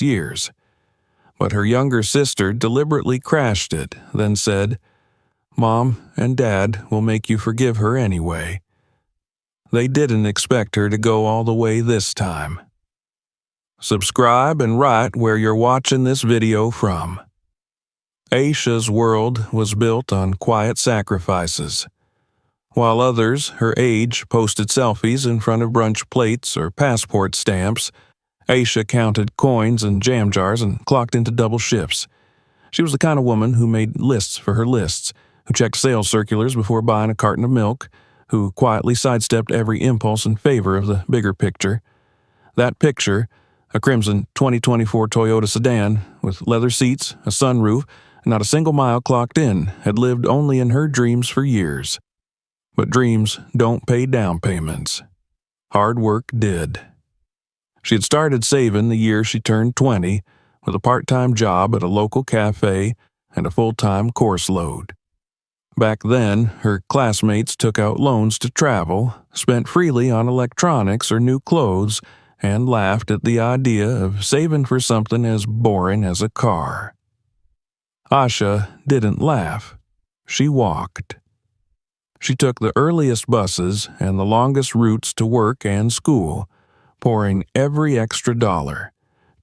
next years. But her younger sister deliberately crashed it, then said, "Mom and Dad will make you forgive her anyway." They didn't expect her to go all the way this time. Subscribe and write where you're watching this video from. Aisha's world was built on quiet sacrifices. While others, her age, posted selfies in front of brunch plates or passport stamps, Aisha counted coins and jam jars and clocked into double shifts. She was the kind of woman who made lists for her lists, who checked sales circulars before buying a carton of milk, who quietly sidestepped every impulse in favor of the bigger picture. That picture, a crimson 2024 Toyota sedan with leather seats, a sunroof, and not a single mile clocked in, had lived only in her dreams for years. But dreams don't pay down payments. Hard work did. She had started saving the year she turned 20, with a part-time job at a local cafe and a full-time course load. Back then, her classmates took out loans to travel, spent freely on electronics or new clothes, and laughed at the idea of saving for something as boring as a car. Asha didn't laugh. She walked. She took the earliest buses and the longest routes to work and school, pouring every extra dollar,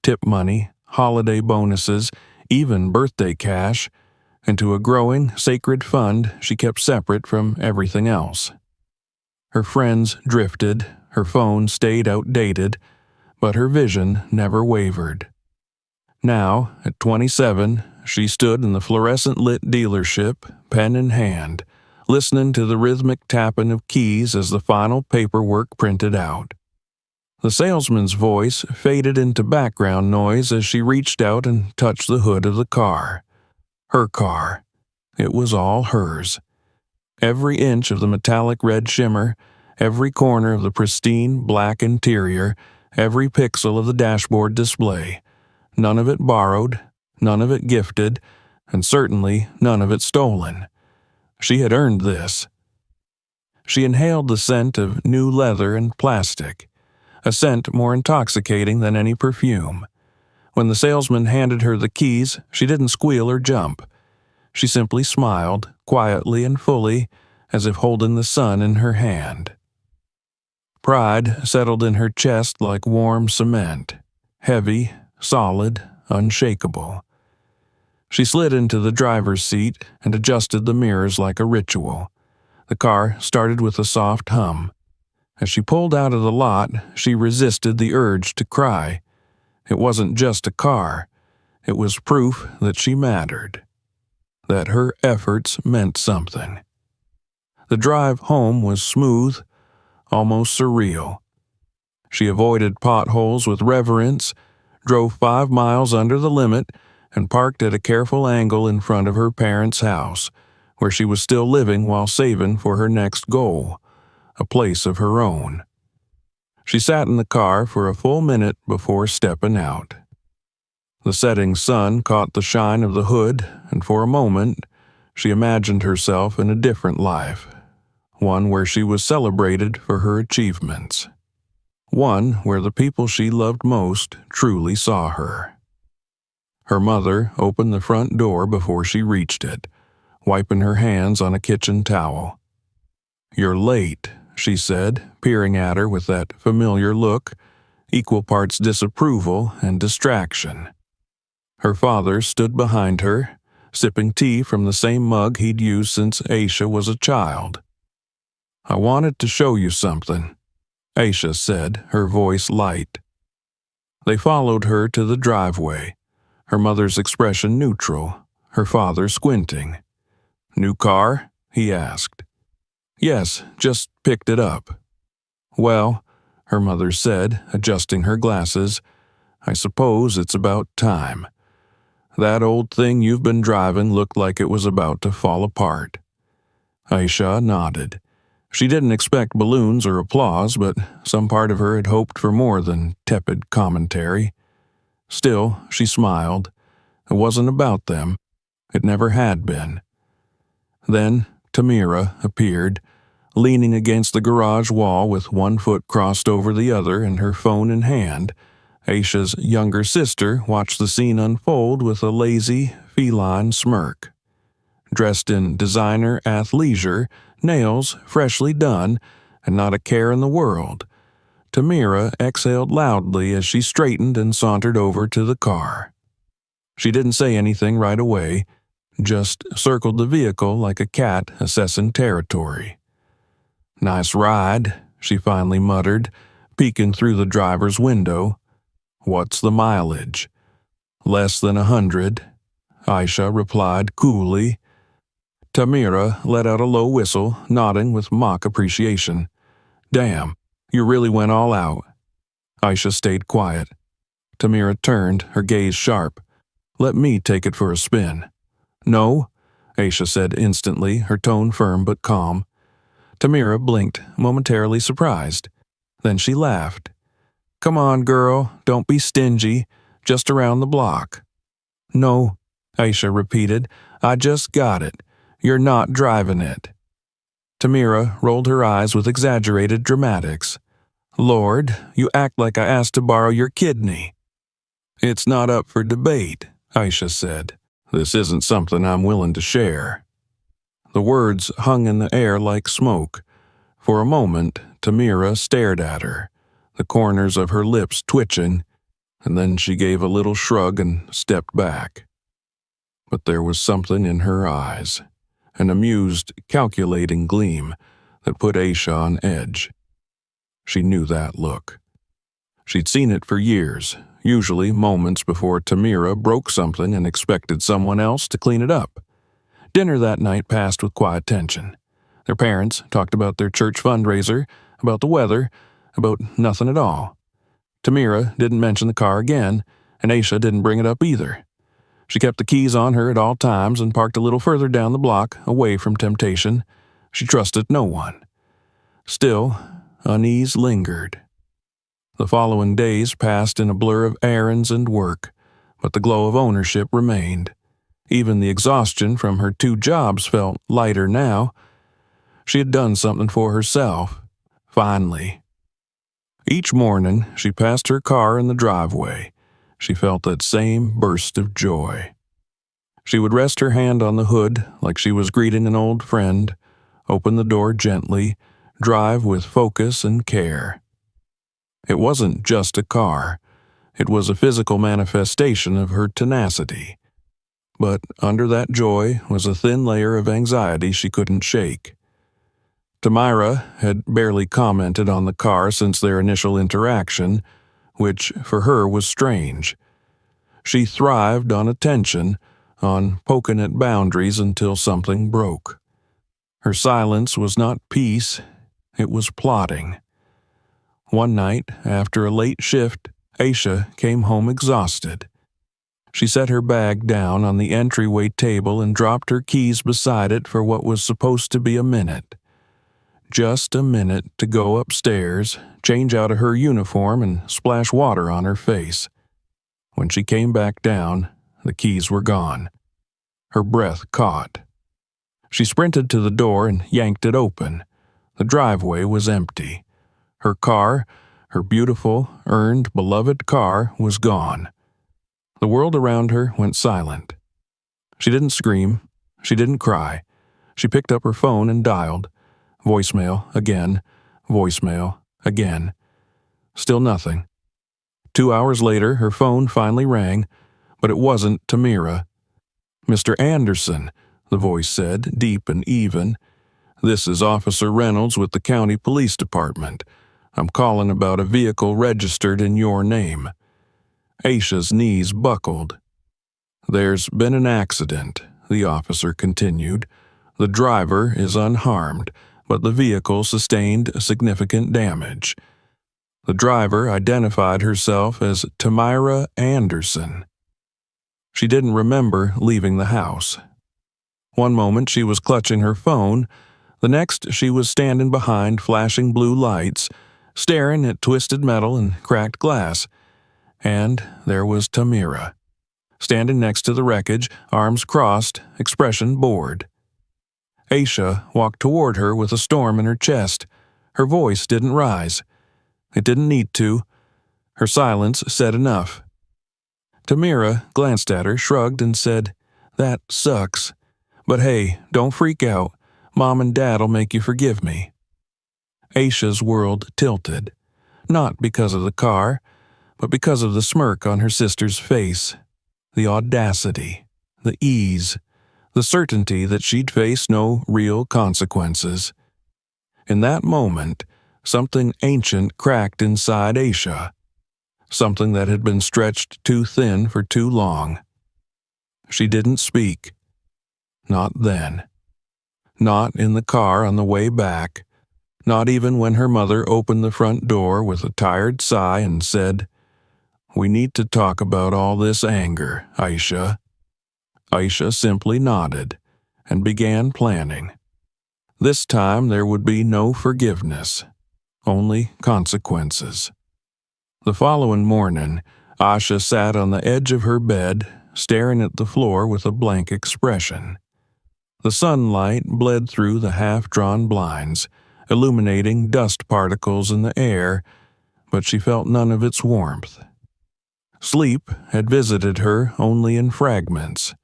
tip money, holiday bonuses, even birthday cash, into a growing, sacred fund she kept separate from everything else. Her friends drifted, her phone stayed outdated, but her vision never wavered. Now, at 27, she stood in the fluorescent-lit dealership, pen in hand, listening to the rhythmic tapping of keys as the final paperwork printed out. The salesman's voice faded into background noise as she reached out and touched the hood of the car. Her car. It was all hers. Every inch of the metallic red shimmer, every corner of the pristine black interior, every pixel of the dashboard display. None of it borrowed, none of it gifted, and certainly none of it stolen. She had earned this. She inhaled the scent of new leather and plastic, a scent more intoxicating than any perfume. When the salesman handed her the keys, she didn't squeal or jump. She simply smiled, quietly and fully, as if holding the sun in her hand. Pride settled in her chest like warm cement, heavy, solid, unshakable. She slid into the driver's seat and adjusted the mirrors like a ritual. The car started with a soft hum. As she pulled out of the lot, she resisted the urge to cry. It wasn't just a car. It was proof that she mattered, that her efforts meant something. The drive home was smooth, almost surreal. She avoided potholes with reverence, drove 5 miles under the limit, and parked at a careful angle in front of her parents' house, where she was still living while saving for her next goal, a place of her own. She sat in the car for a full minute before stepping out. The setting sun caught the shine of the hood, and for a moment, she imagined herself in a different life, one where she was celebrated for her achievements, one where the people she loved most truly saw her. Her mother opened the front door before she reached it, wiping her hands on a kitchen towel. "You're late," she said, peering at her with that familiar look, equal parts disapproval and distraction. Her father stood behind her, sipping tea from the same mug he'd used since Aisha was a child. "I wanted to show you something," Aisha said, her voice light. They followed her to the driveway, her mother's expression neutral, her father squinting. "New car?" he asked. "Yes, just picked it up." "Well," her mother said, adjusting her glasses, "I suppose it's about time. That old thing you've been driving looked like it was about to fall apart." Aisha nodded. She didn't expect balloons or applause, but some part of her had hoped for more than tepid commentary. Still, she smiled. It wasn't about them. It never had been. Then Tamira appeared, leaning against the garage wall with one foot crossed over the other and her phone in hand, Aisha's younger sister watched the scene unfold with a lazy, feline smirk. Dressed in designer athleisure, nails freshly done, and not a care in the world, Tamira exhaled loudly as she straightened and sauntered over to the car. She didn't say anything right away, just circled the vehicle like a cat assessing territory. "Nice ride," she finally muttered, peeking through the driver's window. "What's the mileage?" "Less than 100, Aisha replied coolly. Tamira let out a low whistle, nodding with mock appreciation. "Damn, you really went all out." Aisha stayed quiet. Tamira turned, her gaze sharp. "Let me take it for a spin." "No," Aisha said instantly, her tone firm but calm. Tamira blinked, momentarily surprised. Then she laughed. "Come on, girl, don't be stingy. Just around the block." "No," Aisha repeated. "I just got it. You're not driving it." Tamira rolled her eyes with exaggerated dramatics. "Lord, you act like I asked to borrow your kidney." "It's not up for debate," Aisha said. "This isn't something I'm willing to share." The words hung in the air like smoke. For a moment, Tamira stared at her, the corners of her lips twitching, and then she gave a little shrug and stepped back. But there was something in her eyes, an amused, calculating gleam that put Aisha on edge. She knew that look. She'd seen it for years, usually moments before Tamira broke something and expected someone else to clean it up. Dinner that night passed with quiet tension. Their parents talked about their church fundraiser, about the weather, about nothing at all. Tamira didn't mention the car again, and Aisha didn't bring it up either. She kept the keys on her at all times and parked a little further down the block, away from temptation. She trusted no one. Still, unease lingered. The following days passed in a blur of errands and work, but the glow of ownership remained. Even the exhaustion from her 2 jobs felt lighter now. She had done something for herself, finally. Each morning, she passed her car in the driveway. She felt that same burst of joy. She would rest her hand on the hood like she was greeting an old friend, open the door gently, drive with focus and care. It wasn't just a car. It was a physical manifestation of her tenacity. But under that joy was a thin layer of anxiety she couldn't shake. Tamira had barely commented on the car since their initial interaction, which for her was strange. She thrived on attention, on poking at boundaries until something broke. Her silence was not peace, it was plotting. One night, after a late shift, Aisha came home exhausted. She set her bag down on the entryway table and dropped her keys beside it for what was supposed to be a minute. Just a minute to go upstairs, change out of her uniform, and splash water on her face. When she came back down, the keys were gone. Her breath caught. She sprinted to the door and yanked it open. The driveway was empty. Her car, her beautiful, earned, beloved car, was gone. The world around her went silent. She didn't scream. She didn't cry. She picked up her phone and dialed. Voicemail again. Voicemail again. Still nothing. 2 hours later, her phone finally rang, but it wasn't Tamira. "Mr. Anderson," the voice said, deep and even. "This is Officer Reynolds with the County Police Department. I'm calling about a vehicle registered in your name." Aisha's knees buckled. "There's been an accident," the officer continued. "The driver is unharmed, but the vehicle sustained significant damage." The driver identified herself as Tamira Anderson. She didn't remember leaving the house. One moment she was clutching her phone, the next she was standing behind flashing blue lights, staring at twisted metal and cracked glass. And there was Tamira, standing next to the wreckage, arms crossed, expression bored. Aisha walked toward her with a storm in her chest. Her voice didn't rise. It didn't need to. Her silence said enough. Tamira glanced at her, shrugged, and said, "That sucks. But hey, don't freak out. Mom and Dad'll make you forgive me." Aisha's world tilted, not because of the car, but because of the smirk on her sister's face, the audacity, the ease, the certainty that she'd face no real consequences. In that moment, something ancient cracked inside Aisha, something that had been stretched too thin for too long. She didn't speak. Not then. Not in the car on the way back. Not even when her mother opened the front door with a tired sigh and said, "We need to talk about all this anger, Aisha." Aisha simply nodded and began planning. This time there would be no forgiveness, only consequences. The following morning, Aisha sat on the edge of her bed, staring at the floor with a blank expression. The sunlight bled through the half-drawn blinds, illuminating dust particles in the air, but she felt none of its warmth. Sleep had visited her only in fragments,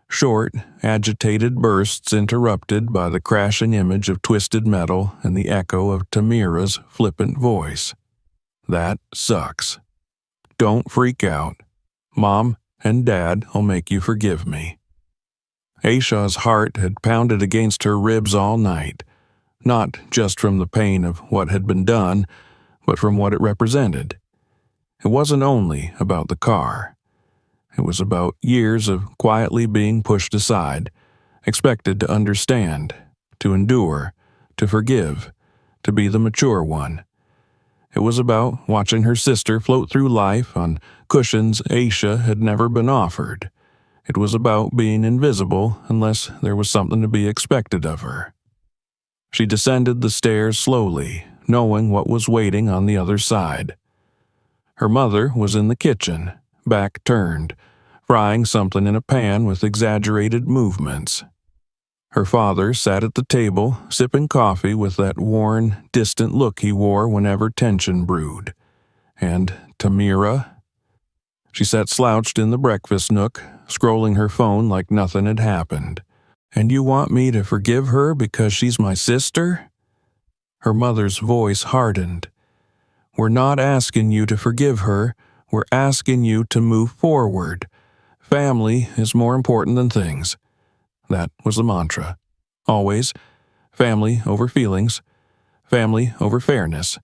short, agitated bursts interrupted by the crashing image of twisted metal and the echo of Tamira's flippant voice. "That sucks. Don't freak out. Mom and Dad will make you forgive me." Aisha's heart had pounded against her ribs all night, not just from the pain of what had been done, but from what it represented. It wasn't only about the car. It was about years of quietly being pushed aside, expected to understand, to endure, to forgive, to be the mature one. It was about watching her sister float through life on cushions Aisha had never been offered. It was about being invisible unless there was something to be expected of her. She descended the stairs slowly, knowing what was waiting on the other side. Her mother was in the kitchen, back turned, frying something in a pan with exaggerated movements. Her father sat at the table, sipping coffee with that worn, distant look he wore whenever tension brewed. And Tamira? She sat slouched in the breakfast nook, scrolling her phone like nothing had happened. "And you want me to forgive her because she's my sister?" Her mother's voice hardened. "We're not asking you to forgive her. We're asking you to move forward. Family is more important than things." That was the mantra. Always. Family over feelings. Family over fairness.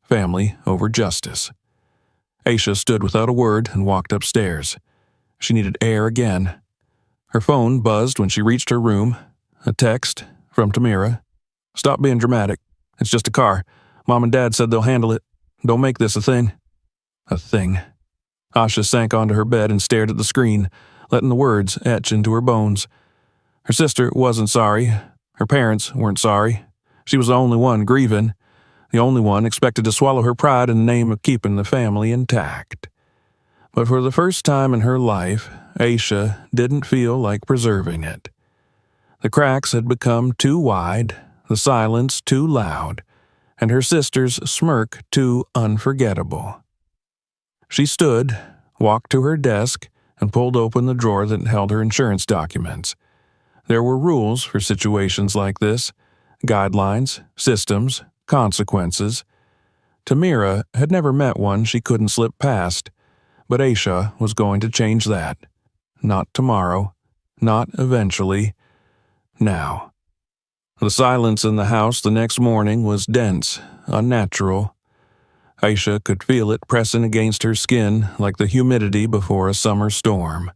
Family over justice. Aisha stood without a word and walked upstairs. She needed air again. Her phone buzzed when she reached her room. A text from Tamira. "Stop being dramatic. It's just a car. Mom and Dad said they'll handle it. Don't make this a thing." A thing. Aisha sank onto her bed and stared at the screen, letting the words etch into her bones. Her sister wasn't sorry. Her parents weren't sorry. She was the only one grieving, the only one expected to swallow her pride in the name of keeping the family intact. But for the first time in her life, Aisha didn't feel like preserving it. The cracks had become too wide, the silence too loud, and her sister's smirk too unforgettable. She stood, walked to her desk, and pulled open the drawer that held her insurance documents. There were rules for situations like this, guidelines, systems, consequences. Tamira had never met one she couldn't slip past, but Aisha was going to change that. Not tomorrow, not eventually, now. The silence in the house the next morning was dense, unnatural. Aisha could feel it pressing against her skin like the humidity before a summer storm.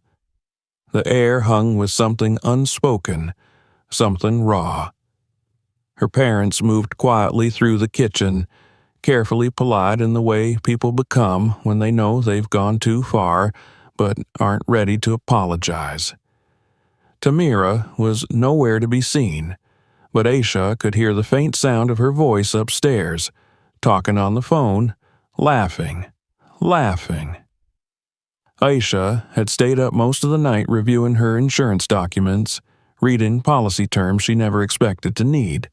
The air hung with something unspoken, something raw. Her parents moved quietly through the kitchen, carefully polite in the way people become when they know they've gone too far but aren't ready to apologize. Tamira was nowhere to be seen, but Aisha could hear the faint sound of her voice upstairs, talking on the phone, laughing. Aisha had stayed up most of the night reviewing her insurance documents, reading policy terms she never expected to need,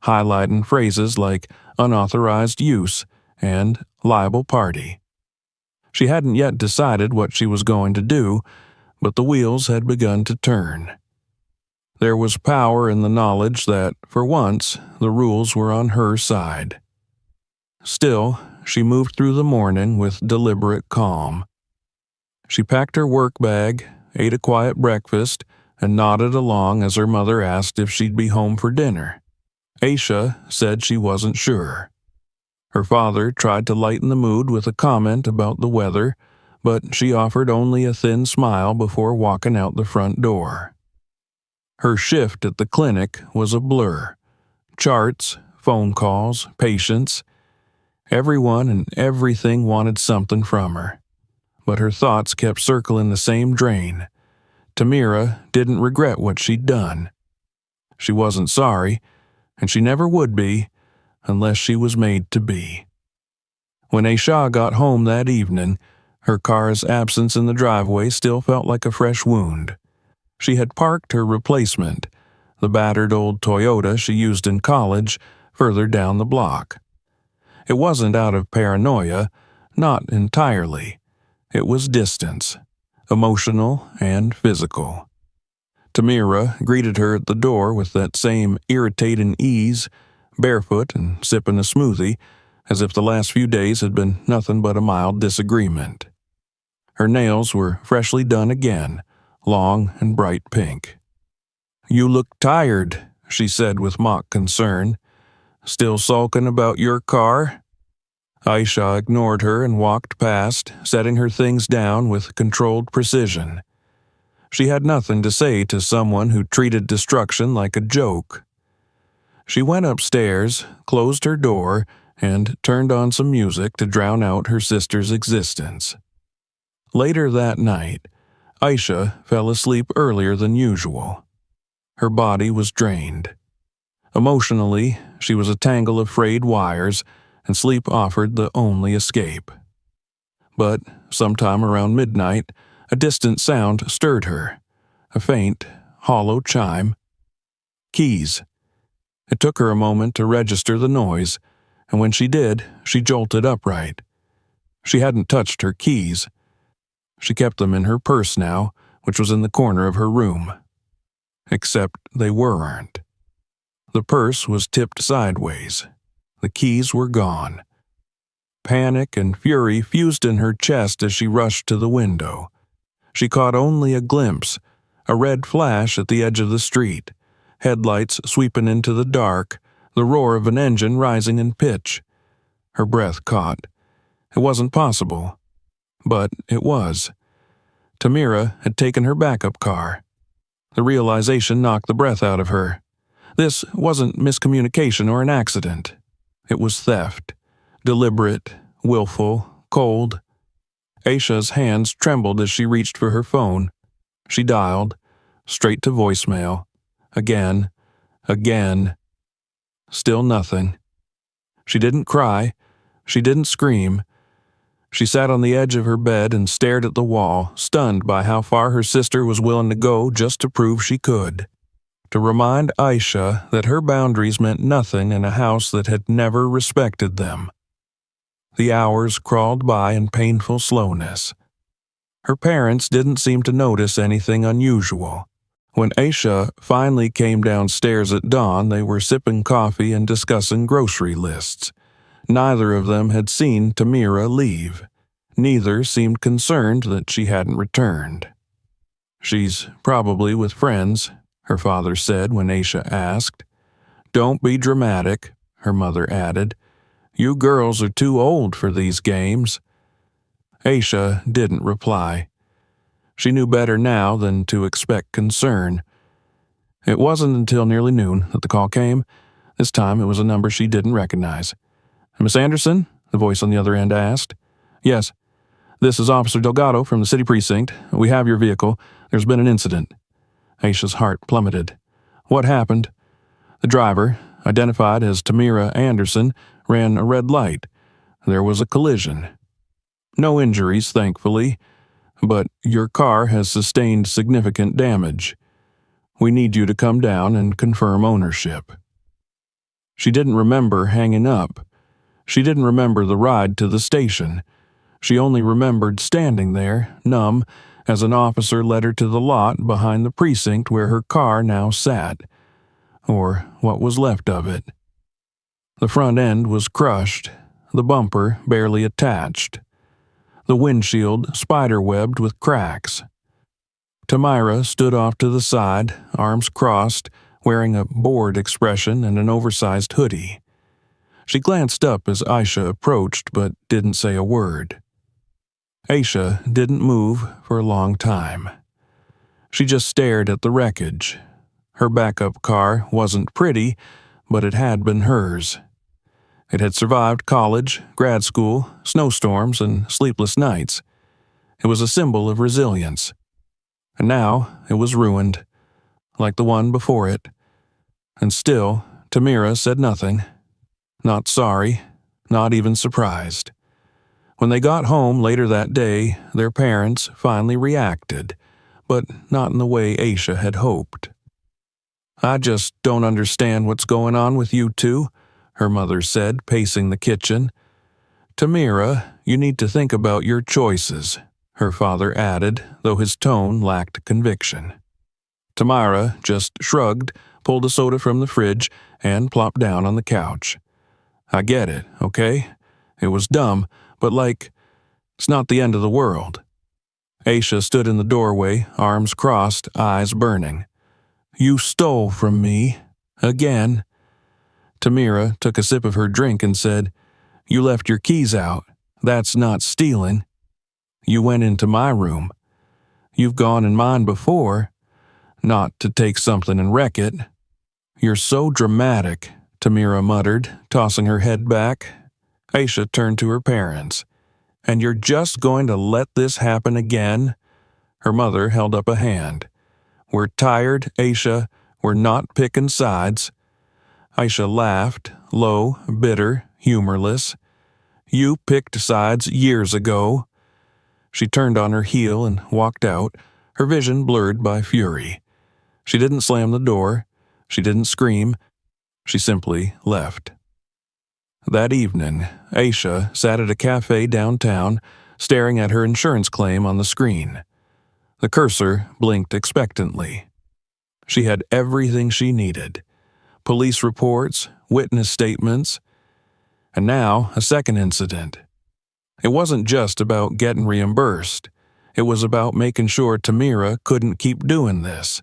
highlighting phrases like unauthorized use and liable party. She hadn't yet decided what she was going to do, but the wheels had begun to turn. There was power in the knowledge that, for once, the rules were on her side. Still, she moved through the morning with deliberate calm. She packed her work bag, ate a quiet breakfast, and nodded along as her mother asked if she'd be home for dinner. Aisha said she wasn't sure. Her father tried to lighten the mood with a comment about the weather, but she offered only a thin smile before walking out the front door. Her shift at the clinic was a blur. Charts, phone calls, patients. Everyone and everything wanted something from her. But her thoughts kept circling the same drain. Tamira didn't regret what she'd done. She wasn't sorry, and she never would be, unless she was made to be. When Aisha got home that evening, her car's absence in the driveway still felt like a fresh wound. She had parked her replacement, the battered old Toyota she used in college, further down the block. It wasn't out of paranoia, not entirely. It was distance, emotional and physical. Tamira greeted her at the door with that same irritating ease, barefoot and sipping a smoothie, as if the last few days had been nothing but a mild disagreement. Her nails were freshly done again, long and bright pink. "You look tired," she said with mock concern. "Still sulking about your car?" Aisha ignored her and walked past, setting her things down with controlled precision. She had nothing to say to someone who treated destruction like a joke. She went upstairs, closed her door, and turned on some music to drown out her sister's existence. Later that night, Aisha fell asleep earlier than usual. Her body was drained. Emotionally, she was a tangle of frayed wires, and sleep offered the only escape. But sometime around midnight, a distant sound stirred her, a faint, hollow chime. Keys. It took her a moment to register the noise, and when she did, she jolted upright. She hadn't touched her keys. She kept them in her purse now, which was in the corner of her room. Except they weren't. The purse was tipped sideways. The keys were gone. Panic and fury fused in her chest as she rushed to the window. She caught only a glimpse, a red flash at the edge of the street, headlights sweeping into the dark, the roar of an engine rising in pitch. Her breath caught. It wasn't possible. But it was. Tamira had taken her backup car. The realization knocked the breath out of her. This wasn't miscommunication or an accident. It was theft. Deliberate, willful, cold. Aisha's hands trembled as she reached for her phone. She dialed, straight to voicemail. Again. Still nothing. She didn't cry. She didn't scream. She sat on the edge of her bed and stared at the wall, stunned by how far her sister was willing to go just to prove she could. To remind Aisha that her boundaries meant nothing in a house that had never respected them. The hours crawled by in painful slowness. Her parents didn't seem to notice anything unusual. When Aisha finally came downstairs at dawn, they were sipping coffee and discussing grocery lists. Neither of them had seen Tamira leave. Neither seemed concerned that she hadn't returned. "She's probably with friends," her father said when Aisha asked. "Don't be dramatic," her mother added. "You girls are too old for these games." Aisha didn't reply. She knew better now than to expect concern. It wasn't until nearly noon that the call came. This time it was a number she didn't recognize. "Miss Anderson?" the voice on the other end asked. "Yes. This is Officer Delgado from the city precinct. We have your vehicle. There's been an incident." Aisha's heart plummeted. "What happened?" The driver, identified as Tamira Anderson, ran a red light. There was a collision. "No injuries, thankfully, but your car has sustained significant damage. We need you to come down and confirm ownership." She didn't remember hanging up. She didn't remember the ride to the station. She only remembered standing there, numb, as an officer led her to the lot behind the precinct where her car now sat, or what was left of it. The front end was crushed, the bumper barely attached, the windshield spider-webbed with cracks. Tamira stood off to the side, arms crossed, wearing a bored expression and an oversized hoodie. She glanced up as Aisha approached but didn't say a word. Aisha didn't move for a long time. She just stared at the wreckage. Her backup car wasn't pretty, but it had been hers. It had survived college, grad school, snowstorms, and sleepless nights. It was a symbol of resilience. And now it was ruined, like the one before it. And still, Tamira said nothing. Not sorry, not even surprised. When they got home later that day, their parents finally reacted, but not in the way Aisha had hoped. "I just don't understand what's going on with you two," her mother said, pacing the kitchen. "Tamira, you need to think about your choices," her father added, though his tone lacked conviction. Tamira just shrugged, pulled a soda from the fridge, and plopped down on the couch. "I get it, okay? It was dumb, but it's not the end of the world." Aisha stood in the doorway, arms crossed, eyes burning. "You stole from me. Again." Tamira took a sip of her drink and said, "You left your keys out. That's not stealing. You went into my room. You've gone in mine before. Not to take something and wreck it." "You're so dramatic," Tamira muttered, tossing her head back. Aisha turned to her parents. "And you're just going to let this happen again?" Her mother held up a hand. "We're tired, Aisha. We're not picking sides." Aisha laughed, low, bitter, humorless. "You picked sides years ago." She turned on her heel and walked out, her vision blurred by fury. She didn't slam the door. She didn't scream. She simply left. That evening, Aisha sat at a cafe downtown, staring at her insurance claim on the screen. The cursor blinked expectantly. She had everything she needed: police reports, witness statements, and now a second incident. It wasn't just about getting reimbursed. It was about making sure Tamira couldn't keep doing this.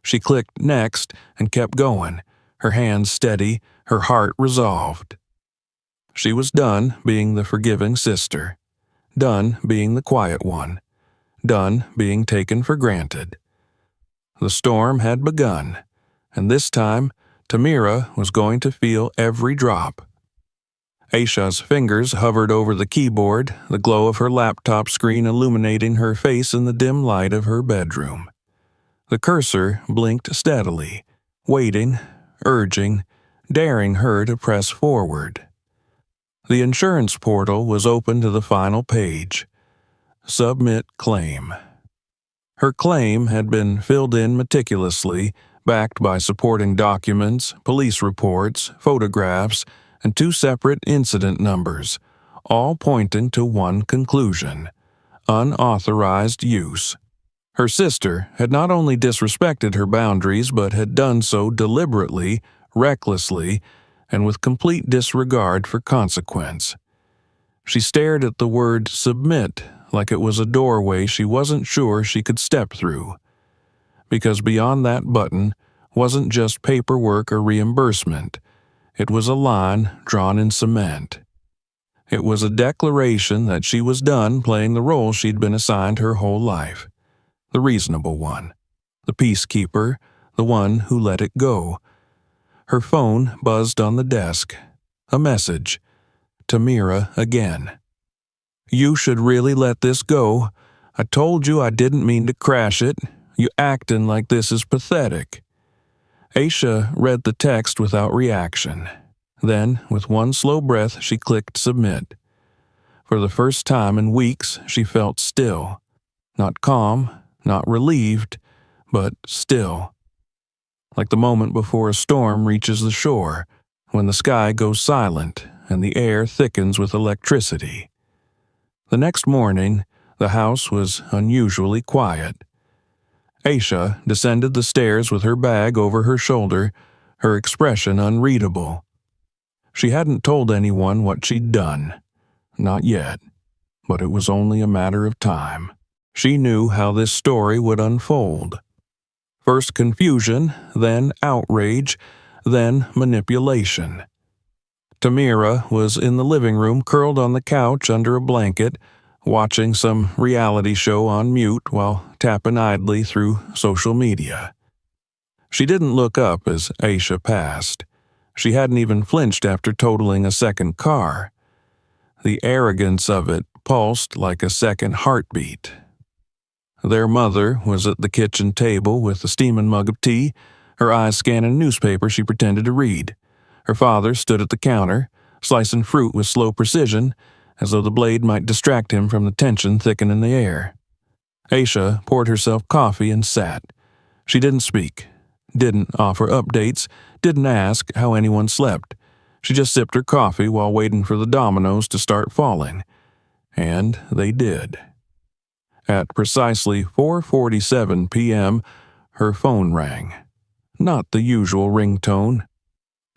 She clicked next and kept going, her hands steady, her heart resolved. She was done being the forgiving sister, done being the quiet one, done being taken for granted. The storm had begun, and this time Tamira was going to feel every drop. Aisha's fingers hovered over the keyboard, the glow of her laptop screen illuminating her face in the dim light of her bedroom. The cursor blinked steadily, waiting, urging, daring her to press forward. The insurance portal was open to the final page. Submit claim. Her claim had been filled in meticulously, backed by supporting documents, police reports, photographs, and 2 separate incident numbers, all pointing to one conclusion: unauthorized use. Her sister had not only disrespected her boundaries but had done so deliberately, recklessly, and with complete disregard for consequence. She stared at the word submit like it was a doorway she wasn't sure she could step through. Because beyond that button wasn't just paperwork or reimbursement. It was a line drawn in cement. It was a declaration that she was done playing the role she'd been assigned her whole life. The reasonable one. The peacekeeper. The one who let it go. Her phone buzzed on the desk. A message. Tamira again. "You should really let this go. I told you I didn't mean to crash it. You acting like this is pathetic." Aisha read the text without reaction. Then, with one slow breath, she clicked submit. For the first time in weeks, she felt still. Not calm, not relieved, but still. Like the moment before a storm reaches the shore, when the sky goes silent and the air thickens with electricity. The next morning, the house was unusually quiet. Aisha descended the stairs with her bag over her shoulder, her expression unreadable. She hadn't told anyone what she'd done. Not yet. But it was only a matter of time. She knew how this story would unfold. First confusion, then outrage, then manipulation. Tamira was in the living room curled on the couch under a blanket, watching some reality show on mute while tapping idly through social media. She didn't look up as Aisha passed. She hadn't even flinched after totaling a second car. The arrogance of it pulsed like a second heartbeat. Their mother was at the kitchen table with a steaming mug of tea, her eyes scanning a newspaper she pretended to read. Her father stood at the counter, slicing fruit with slow precision, as though the blade might distract him from the tension thickening in the air. Aisha poured herself coffee and sat. She didn't speak, didn't offer updates, didn't ask how anyone slept. She just sipped her coffee while waiting for the dominoes to start falling. And they did. At precisely 4:47 p.m., her phone rang. Not the usual ringtone.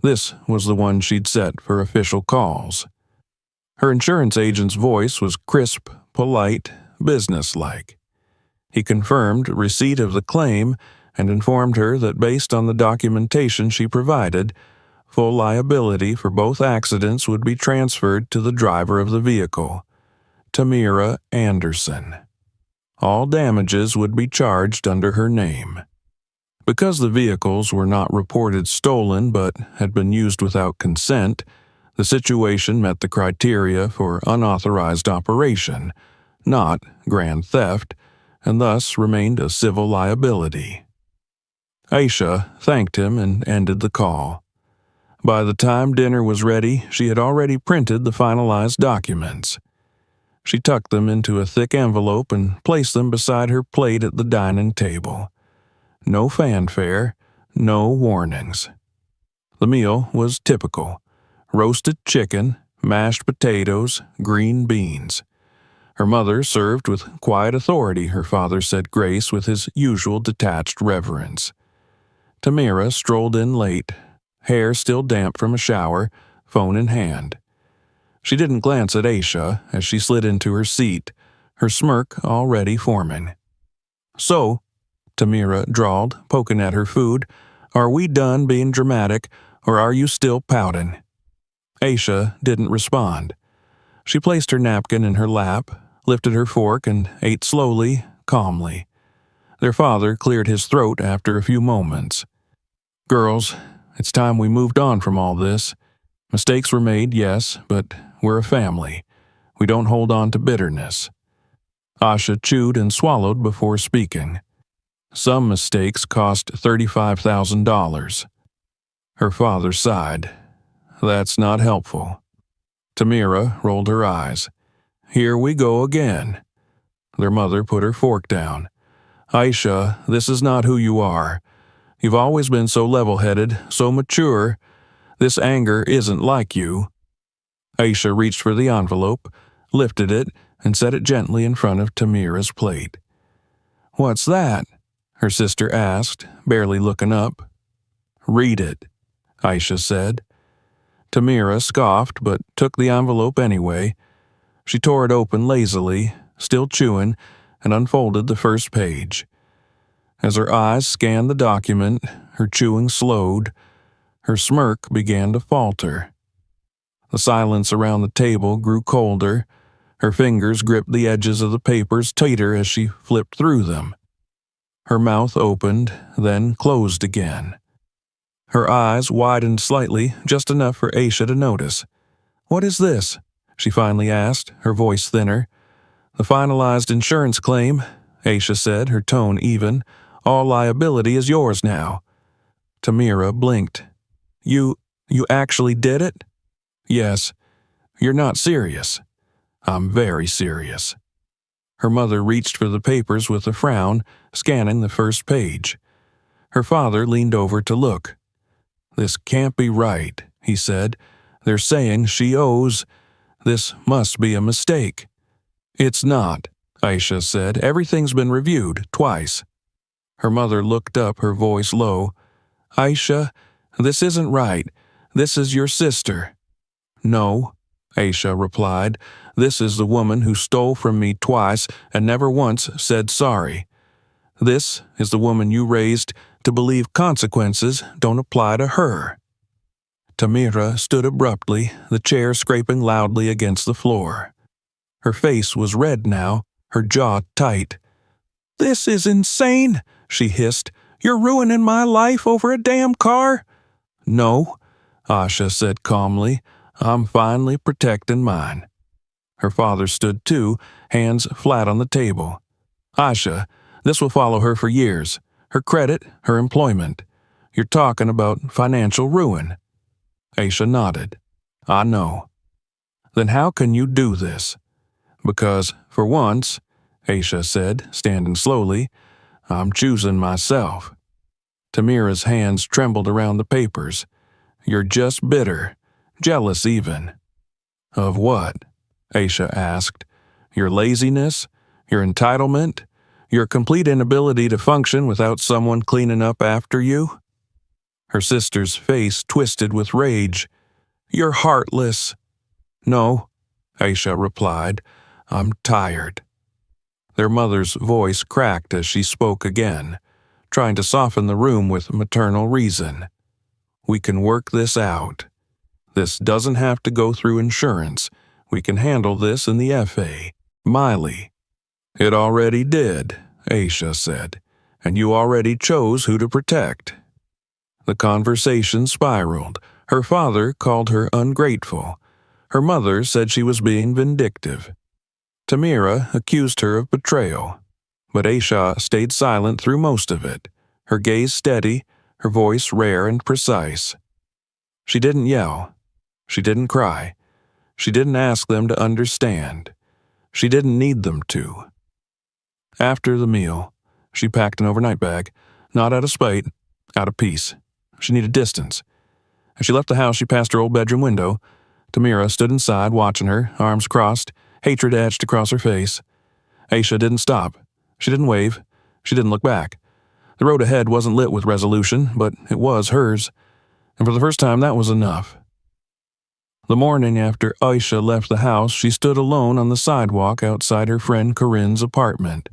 This was the one she'd set for official calls. Her insurance agent's voice was crisp, polite, businesslike. He confirmed receipt of the claim and informed her that based on the documentation she provided, full liability for both accidents would be transferred to the driver of the vehicle, Tamira Anderson. All damages would be charged under her name. Because the vehicles were not reported stolen but had been used without consent, the situation met the criteria for unauthorized operation, not grand theft, and thus remained a civil liability. Aisha thanked him and ended the call. By the time dinner was ready, she had already printed the finalized documents. She tucked them into a thick envelope and placed them beside her plate at the dining table. No fanfare, no warnings. The meal was typical: roasted chicken, mashed potatoes, green beans. Her mother served with quiet authority, her father said grace with his usual detached reverence. Tamira strolled in late, hair still damp from a shower, phone in hand. She didn't glance at Aisha as she slid into her seat, her smirk already forming. "So," Tamira drawled, poking at her food, "are we done being dramatic, or are you still pouting?" Aisha didn't respond. She placed her napkin in her lap, lifted her fork, and ate slowly, calmly. Their father cleared his throat after a few moments. "Girls, it's time we moved on from all this. Mistakes were made, yes, but we're a family. We don't hold on to bitterness." Asha chewed and swallowed before speaking. "Some mistakes cost $35,000. Her father sighed. "That's not helpful." Tamira rolled her eyes. "Here we go again." Their mother put her fork down. "Aisha, this is not who you are. You've always been so level-headed, so mature. This anger isn't like you." Aisha reached for the envelope, lifted it, and set it gently in front of Tamira's plate. "What's that?" her sister asked, barely looking up. "Read it," Aisha said. Tamira scoffed but took the envelope anyway. She tore it open lazily, still chewing, and unfolded the first page. As her eyes scanned the document, her chewing slowed. Her smirk began to falter. The silence around the table grew colder. Her fingers gripped the edges of the papers tighter as she flipped through them. Her mouth opened, then closed again. Her eyes widened slightly, just enough for Aisha to notice. "What is this?" she finally asked, her voice thinner. "The finalized insurance claim," Aisha said, her tone even. "All liability is yours now." Tamira blinked. You actually did it?" "Yes." "You're not serious." "I'm very serious." Her mother reached for the papers with a frown, scanning the first page. Her father leaned over to look. "This can't be right," he said. "They're saying she owes. This must be a mistake." It's not, Aisha said. Everything's been reviewed, twice. Her mother looked up, her voice low. Aisha, this isn't right. This is your sister. No, Aisha replied. This is the woman who stole from me twice and never once said sorry. This is the woman you raised to believe consequences don't apply to her. Tamira stood abruptly, the chair scraping loudly against the floor. Her face was red now, her jaw tight. This is insane, she hissed. You're ruining my life over a damn car? No, Asha said calmly. I'm finally protecting mine. Her father stood too, hands flat on the table. Asha, this will follow her for years. Her credit, her employment. You're talking about financial ruin. Aisha nodded. I know. Then how can you do this? Because, for once, Aisha said, standing slowly, I'm choosing myself. Tamira's hands trembled around the papers. You're just bitter, jealous even. Of what? Aisha asked. Your laziness? Your entitlement? Your complete inability to function without someone cleaning up after you? Her sister's face twisted with rage. You're heartless. No, Aisha replied. I'm tired. Their mother's voice cracked as she spoke again, trying to soften the room with maternal reason. We can work this out. This doesn't have to go through insurance. We can handle this in the FA. Miley. It already did, Aisha said, and you already chose who to protect. The conversation spiraled. Her father called her ungrateful. Her mother said she was being vindictive. Tamira accused her of betrayal, but Aisha stayed silent through most of it, her gaze steady, her voice rare and precise. She didn't yell. She didn't cry. She didn't ask them to understand. She didn't need them to. After the meal, she packed an overnight bag, not out of spite, out of peace. She needed distance. As she left the house, she passed her old bedroom window. Tamira stood inside, watching her, arms crossed, hatred etched across her face. Aisha didn't stop. She didn't wave. She didn't look back. The road ahead wasn't lit with resolution, but it was hers. And for the first time, that was enough. The morning after Aisha left the house, she stood alone on the sidewalk outside her friend Corinne's apartment,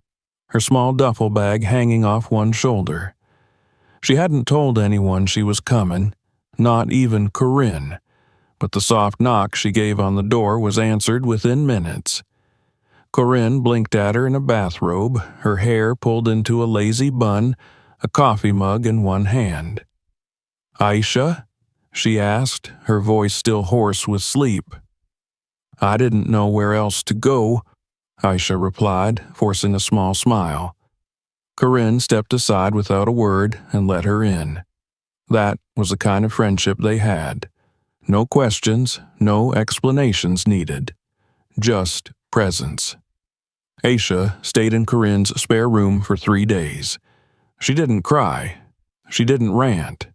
her small duffel bag hanging off one shoulder. She hadn't told anyone she was coming, not even Corinne, but the soft knock she gave on the door was answered within minutes. Corinne blinked at her in a bathrobe, her hair pulled into a lazy bun, a coffee mug in one hand. Aisha? She asked, her voice still hoarse with sleep. I didn't know where else to go, Aisha replied, forcing a small smile. Corinne stepped aside without a word and let her in. That was the kind of friendship they had. No questions, no explanations needed. Just presence. Aisha stayed in Corinne's spare room for 3 days. She didn't cry. She didn't rant.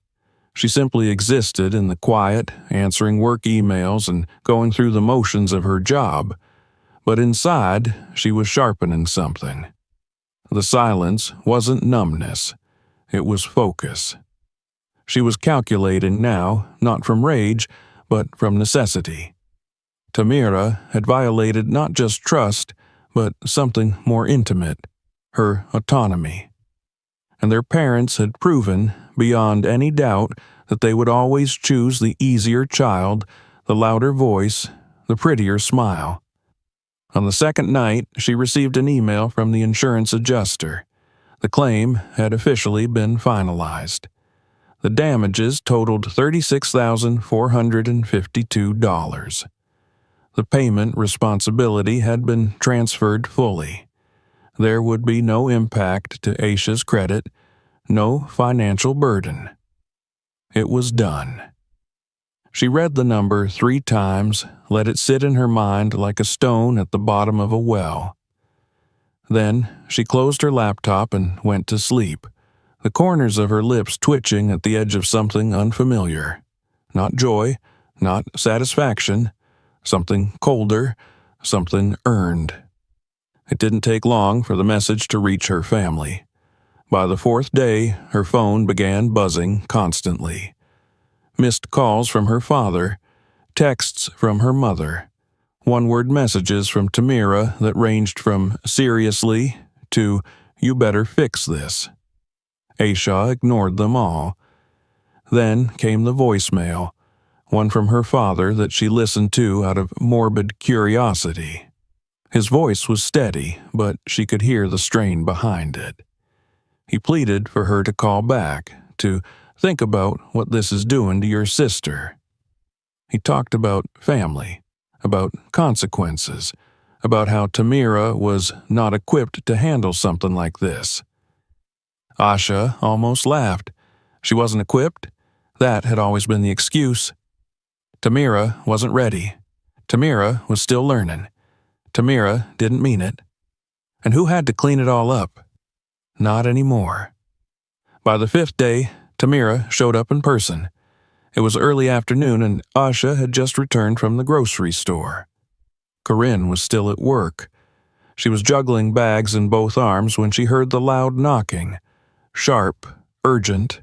She simply existed in the quiet, answering work emails and going through the motions of her job. But inside, she was sharpening something. The silence wasn't numbness. It was focus. She was calculating now, not from rage, but from necessity. Tamira had violated not just trust, but something more intimate, her autonomy. And their parents had proven, beyond any doubt, that they would always choose the easier child, the louder voice, the prettier smile. On the second night, she received an email from the insurance adjuster. The claim had officially been finalized. The damages totaled $36,452. The payment responsibility had been transferred fully. There would be no impact to Aisha's credit, no financial burden. It was done. She read the number 3 times, let it sit in her mind like a stone at the bottom of a well. Then she closed her laptop and went to sleep, the corners of her lips twitching at the edge of something unfamiliar. Not joy, not satisfaction, something colder, something earned. It didn't take long for the message to reach her family. By the fourth day, her phone began buzzing constantly. Missed calls from her father, texts from her mother, one-word messages from Tamira that ranged from seriously to you better fix this. Aisha ignored them all. Then came the voicemail, one from her father that she listened to out of morbid curiosity. His voice was steady, but she could hear the strain behind it. He pleaded for her to call back, to think about what this is doing to your sister. He talked about family, about consequences, about how Tamira was not equipped to handle something like this. Asha almost laughed. She wasn't equipped? That had always been the excuse. Tamira wasn't ready. Tamira was still learning. Tamira didn't mean it. And who had to clean it all up? Not anymore. By the fifth day, Tamira showed up in person. It was early afternoon and Asha had just returned from the grocery store. Corinne was still at work. She was juggling bags in both arms when she heard the loud knocking. Sharp, urgent.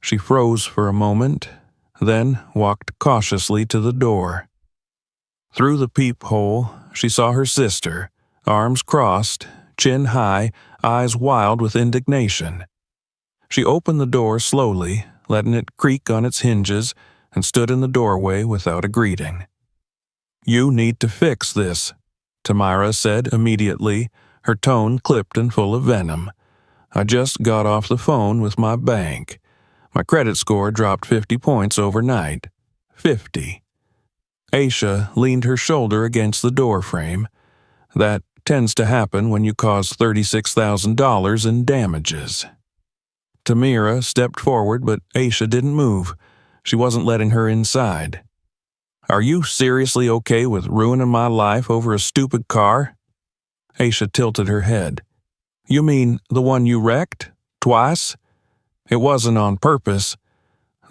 She froze for a moment, then walked cautiously to the door. Through the peephole, she saw her sister, arms crossed, chin high, eyes wild with indignation. She opened the door slowly, letting it creak on its hinges, and stood in the doorway without a greeting. "You need to fix this," Tamira said immediately, her tone clipped and full of venom. "I just got off the phone with my bank. My credit score dropped 50 points overnight. 50. Aisha leaned her shoulder against the doorframe. That tends to happen when you cause $36,000 in damages. Tamira stepped forward, but Aisha didn't move. She wasn't letting her inside. "Are you seriously okay with ruining my life over a stupid car?" Aisha tilted her head. "You mean the one you wrecked? Twice? It wasn't on purpose.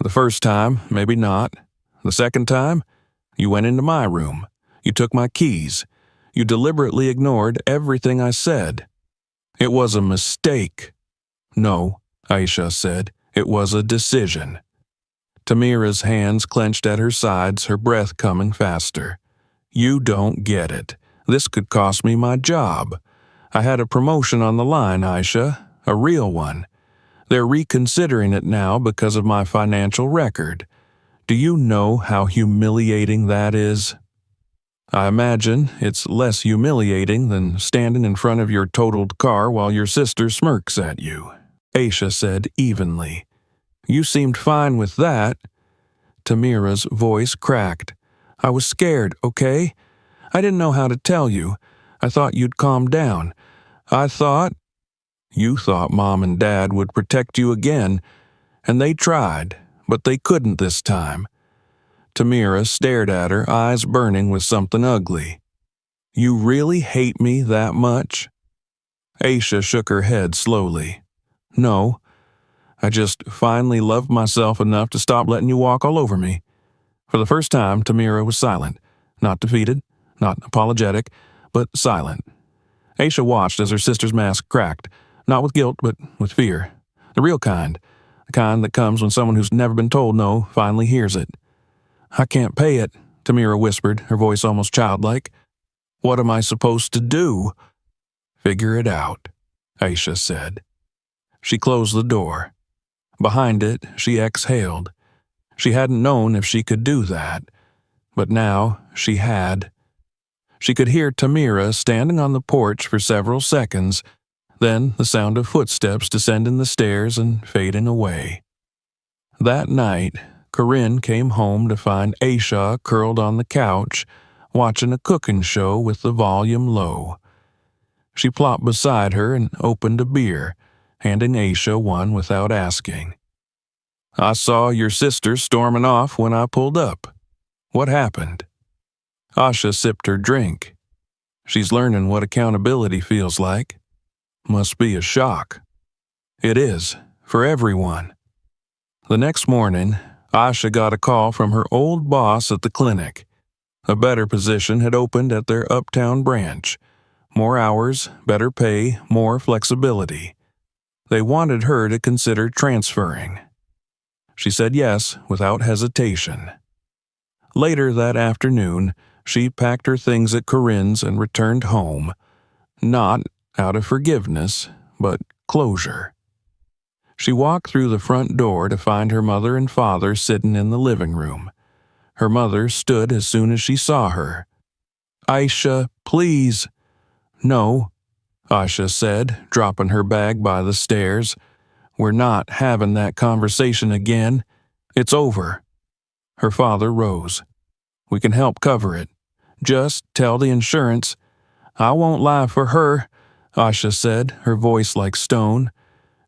The first time, maybe not. The second time, you went into my room. You took my keys. You deliberately ignored everything I said. It was a mistake." "No," Aisha said. "It was a decision." Tamira's hands clenched at her sides, her breath coming faster. "You don't get it. This could cost me my job. I had a promotion on the line, Aisha, a real one. They're reconsidering it now because of my financial record. Do you know how humiliating that is?" "I imagine it's less humiliating than standing in front of your totaled car while your sister smirks at you," Aisha said evenly. "You seemed fine with that." Tamira's voice cracked. "I was scared, okay? I didn't know how to tell you. I thought you'd calm down. I thought—" "You thought Mom and Dad would protect you again, and they tried, but they couldn't this time." Tamira stared at her, eyes burning with something ugly. "You really hate me that much?" Aisha shook her head slowly. "No. I just finally loved myself enough to stop letting you walk all over me." For the first time, Tamira was silent. Not defeated, not apologetic, but silent. Aisha watched as her sister's mask cracked, not with guilt, but with fear. The real kind. The kind that comes when someone who's never been told no finally hears it. "I can't pay it," Tamira whispered, her voice almost childlike. "What am I supposed to do?" "Figure it out," Aisha said. She closed the door. Behind it, she exhaled. She hadn't known if she could do that, but now she had. She could hear Tamira standing on the porch for several seconds, then the sound of footsteps descending the stairs and fading away. That night, Corinne came home to find Aisha curled on the couch, watching a cooking show with the volume low. She plopped beside her and opened a beer, handing Aisha one without asking. "I saw your sister storming off when I pulled up. What happened?" Asha sipped her drink. "She's learning what accountability feels like. Must be a shock." "It is, for everyone." The next morning, Asha got a call from her old boss at the clinic. A better position had opened at their uptown branch. more hours, better pay, more flexibility. They wanted her to consider transferring. She said yes without hesitation. Later that afternoon, she packed her things at Corinne's and returned home, not out of forgiveness, but closure. She walked through the front door to find her mother and father sitting in the living room. Her mother stood as soon as she saw her. "Aisha, please." "No," Aisha said, dropping her bag by the stairs. "We're not having that conversation again. It's over." Her father rose. "We can help cover it. Just tell the insurance." "I won't lie for her," Aisha said, her voice like stone.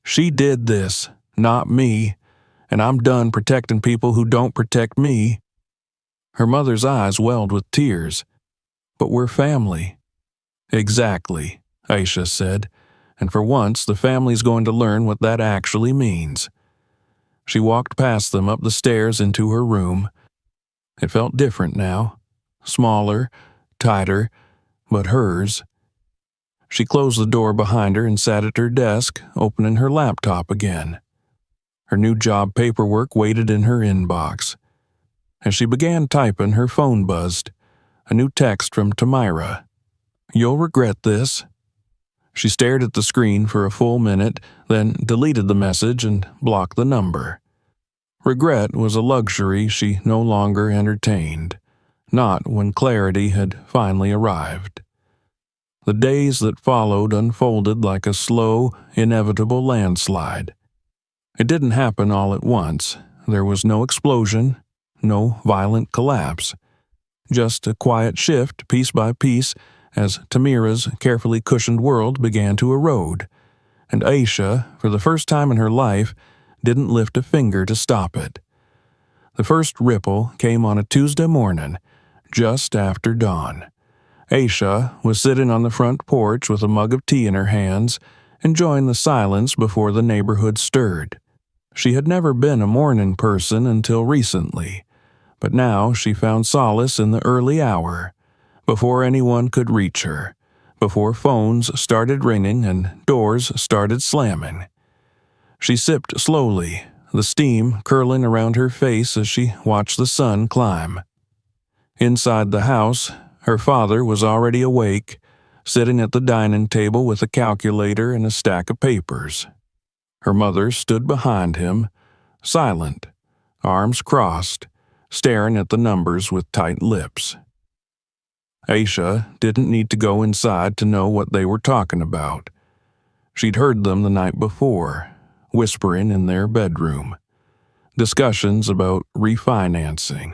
"She did this, not me, and I'm done protecting people who don't protect me." Her mother's eyes welled with tears. "But we're family." "Exactly," Aisha said, "and for once the family's going to learn what that actually means." She walked past them up the stairs into her room. It felt different now, smaller, tighter, but hers. She closed the door behind her and sat at her desk, opening her laptop again. Her new job paperwork waited in her inbox. As she began typing, her phone buzzed. A new text from Tamira. "You'll regret this." She stared at the screen for a full minute, then deleted the message and blocked the number. Regret was a luxury she no longer entertained, not when clarity had finally arrived. The days that followed unfolded like a slow, inevitable landslide. It didn't happen all at once. There was no explosion, no violent collapse. Just a quiet shift, piece by piece, as Tamira's carefully cushioned world began to erode. And Aisha, for the first time in her life, didn't lift a finger to stop it. The first ripple came on a Tuesday morning, just after dawn. Aisha was sitting on the front porch with a mug of tea in her hands, enjoying the silence before the neighborhood stirred. She had never been a morning person until recently, but now she found solace in the early hour, before anyone could reach her, before phones started ringing and doors started slamming. She sipped slowly, the steam curling around her face as she watched the sun climb. Inside the house, her father was already awake, sitting at the dining table with a calculator and a stack of papers. Her mother stood behind him, silent, arms crossed, staring at the numbers with tight lips. Aisha didn't need to go inside to know what they were talking about. She'd heard them the night before, whispering in their bedroom. Discussions about refinancing,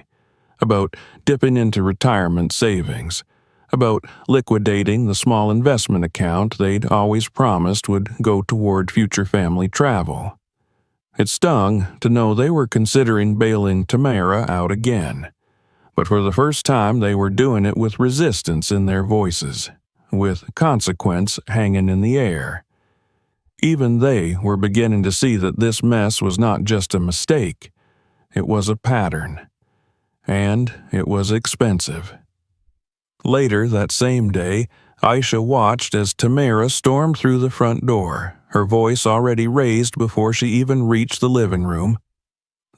about dipping into retirement savings, about liquidating the small investment account they'd always promised would go toward future family travel. It stung to know they were considering bailing Tamara out again, but for the first time they were doing it with resistance in their voices, with consequence hanging in the air. Even they were beginning to see that this mess was not just a mistake, it was a pattern. And it was expensive. Later that same day, Aisha watched as Tamara stormed through the front door, her voice already raised before she even reached the living room.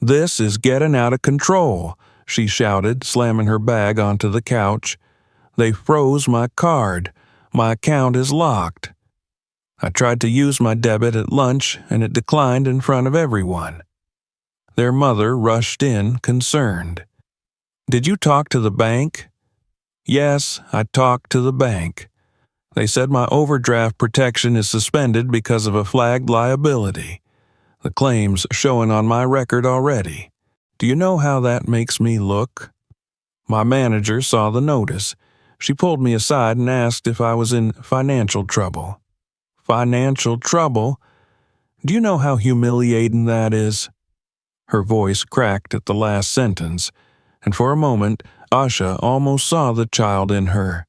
"This is getting out of control," she shouted, slamming her bag onto the couch. "They froze my card. My account is locked. I tried to use my debit at lunch, and it declined in front of everyone." Their mother rushed in, concerned. "Did you talk to the bank?" "Yes, I talked to the bank. They said my overdraft protection is suspended because of a flagged liability. The claim's showing on my record already. Do you know how that makes me look?" My manager saw the notice. She pulled me aside and asked if I was in financial trouble. "Financial trouble? Do you know how humiliating that is?" Her voice cracked at the last sentence, and for a moment Aisha almost saw the child in her,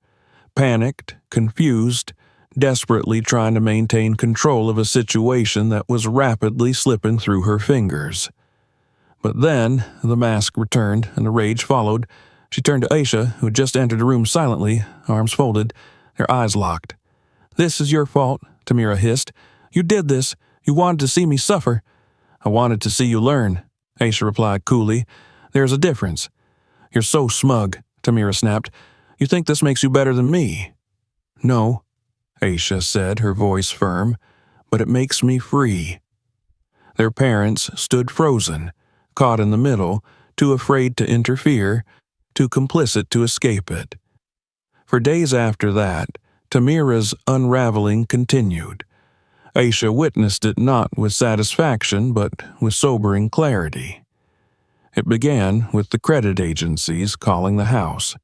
panicked, confused, desperately trying to maintain control of a situation that was rapidly slipping through her fingers. But then the mask returned and the rage followed. She turned to Aisha, who had just entered the room silently, arms folded, their eyes locked. "This is your fault," Tamira hissed. "You did this. You wanted to see me suffer." "I wanted to see you learn," Aisha replied coolly. "There's a difference." "You're so smug," Tamira snapped. "You think this makes you better than me?" "No," Aisha said, her voice firm, "but it makes me free." Their parents stood frozen, caught in the middle, too afraid to interfere, too complicit to escape it. For days after that, Tamira's unraveling continued. Aisha witnessed it not with satisfaction, but with sobering clarity. It began with the credit agencies calling the house.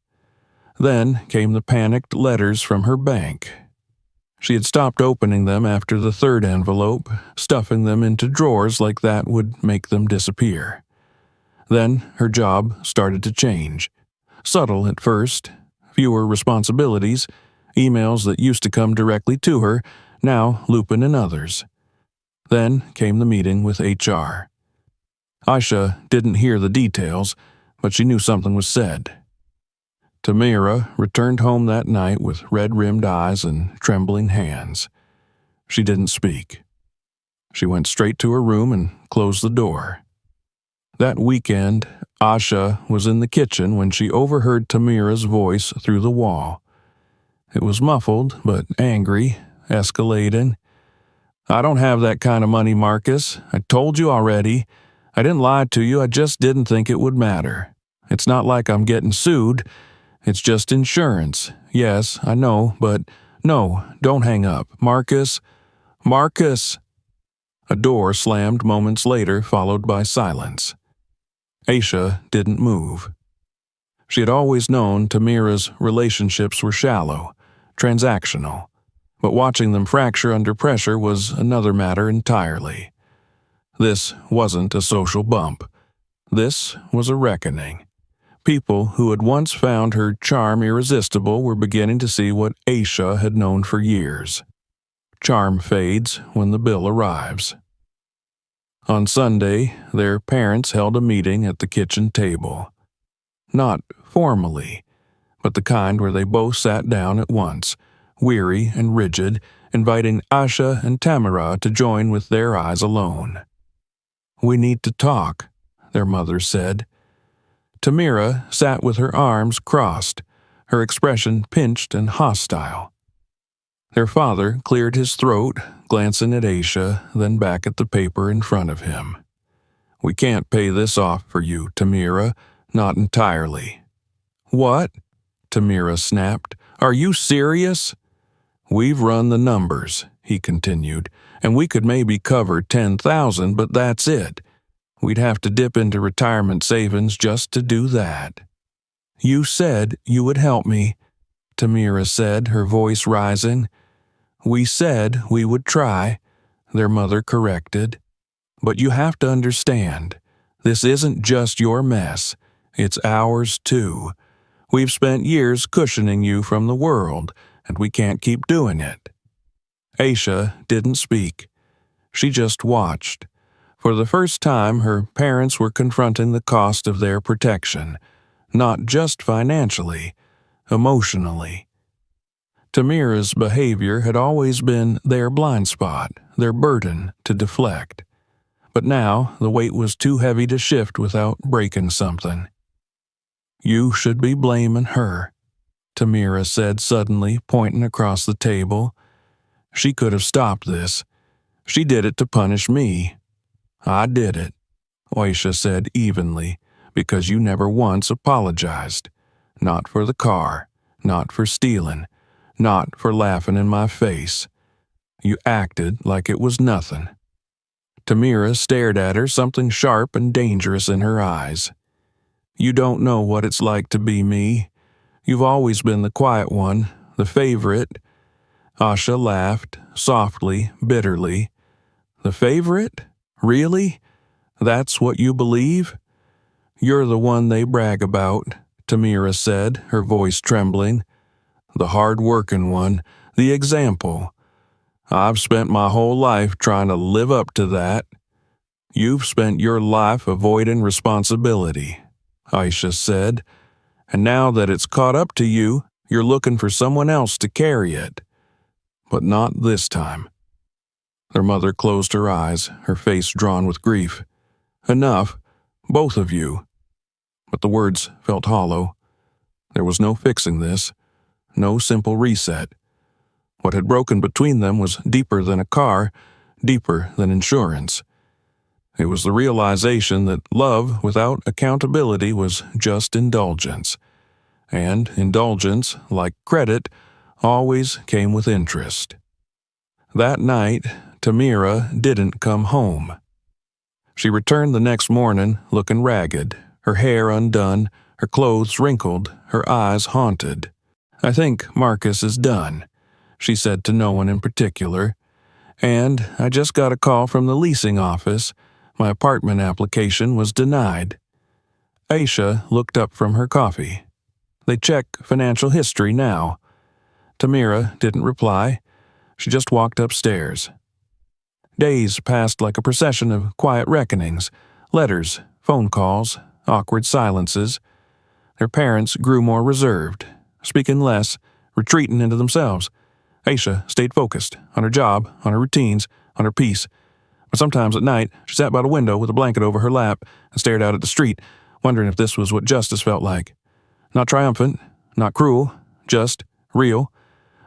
Then came the panicked letters from her bank. She had stopped opening them after the third envelope, stuffing them into drawers like that would make them disappear. Then her job started to change. Subtle at first, fewer responsibilities, emails that used to come directly to her, now looping in others. Then came the meeting with HR. Aisha didn't hear the details, but she knew something was said. Tamira returned home that night with red-rimmed eyes and trembling hands. She didn't speak. She went straight to her room and closed the door. That weekend, Aisha was in the kitchen when she overheard Tamira's voice through the wall. It was muffled, but angry, escalating. "I don't have that kind of money, Marcus. I told you already. I didn't lie to you, I just didn't think it would matter. It's not like I'm getting sued. It's just insurance. Yes, I know, but no, don't hang up. Marcus. Marcus!" A door slammed moments later, followed by silence. Aisha didn't move. She had always known Tamira's relationships were shallow, transactional, but watching them fracture under pressure was another matter entirely. This wasn't a social bump. This was a reckoning. People who had once found her charm irresistible were beginning to see what Aisha had known for years. Charm fades when the bill arrives. On Sunday, their parents held a meeting at the kitchen table. Not formally, but the kind where they both sat down at once, weary and rigid, inviting Aisha and Tamira to join with their eyes alone. "We need to talk," their mother said. Tamira sat with her arms crossed, her expression pinched and hostile. Their father cleared his throat, glancing at Aisha, then back at the paper in front of him. "We can't pay this off for you, Tamira, not entirely." "What?" Tamira snapped. "Are you serious?" "We've run the numbers," he continued, "and we could maybe cover 10,000, but that's it. We'd have to dip into retirement savings just to do that." "You said you would help me," Tamira said, her voice rising. "We said we would try," their mother corrected. "But you have to understand, this isn't just your mess, it's ours too. We've spent years cushioning you from the world, and we can't keep doing it." Aisha didn't speak. She just watched. For the first time, her parents were confronting the cost of their protection, not just financially, emotionally. Tamira's behavior had always been their blind spot, their burden to deflect. But now the weight was too heavy to shift without breaking something. "You should be blaming her," Tamira said suddenly, pointing across the table. "She could have stopped this. She did it to punish me." "I did it," Aisha said evenly, "because you never once apologized. Not for the car, not for stealing, not for laughing in my face. You acted like it was nothing." Tamira stared at her, something sharp and dangerous in her eyes. "You don't know what it's like to be me. You've always been the quiet one, the favorite." Aisha laughed, softly, bitterly. "The favorite? Really? That's what you believe?" "You're the one they brag about," Tamira said, her voice trembling. "The hard-working one, the example. I've spent my whole life trying to live up to that." "You've spent your life avoiding responsibility," Aisha said. "And now that it's caught up to you, you're looking for someone else to carry it. but not this time. Their mother closed her eyes, her face drawn with grief. Enough, both of you. But the words felt hollow. There was no fixing this, no simple reset. What had broken between them was deeper than a car, deeper than insurance. It was the realization that love without accountability was just indulgence. And indulgence, like credit, always came with interest. That night, Tamira didn't come home. She returned the next morning looking ragged, her hair undone, her clothes wrinkled, her eyes haunted. "I think Marcus is done," she said to no one in particular. "And I just got a call from the leasing office. My apartment application was denied." Aisha looked up from her coffee. "They check financial history now." Tamira didn't reply. She just walked upstairs. Days passed like a procession of quiet reckonings, letters, phone calls, awkward silences. Their parents grew more reserved, speaking less, retreating into themselves. Aisha stayed focused on her job, on her routines, on her peace. But sometimes at night, she sat by the window with a blanket over her lap and stared out at the street, wondering if this was what justice felt like. Not triumphant, not cruel, just real.